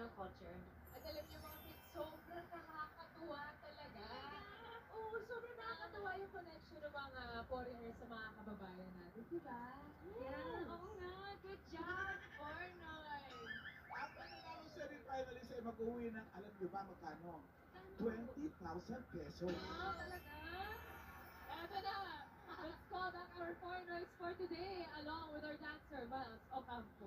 Filipino culture. At alam niyo mga kids, sobrang nakakatuwa talaga. Oo, sobrang nakakatuwa yung connection ng mga foreigners sa mga kababayan natin, di ba? Yeah. Oo nga, good job, Ornoy! Ang pananalo semi-finalist ay mag-uwi ng, alam niyo ba magkano? 20,000 pesos. Wow, talaga? Eto na! Let's call back our foreigners for today along with our dancer, Miles Ocampo.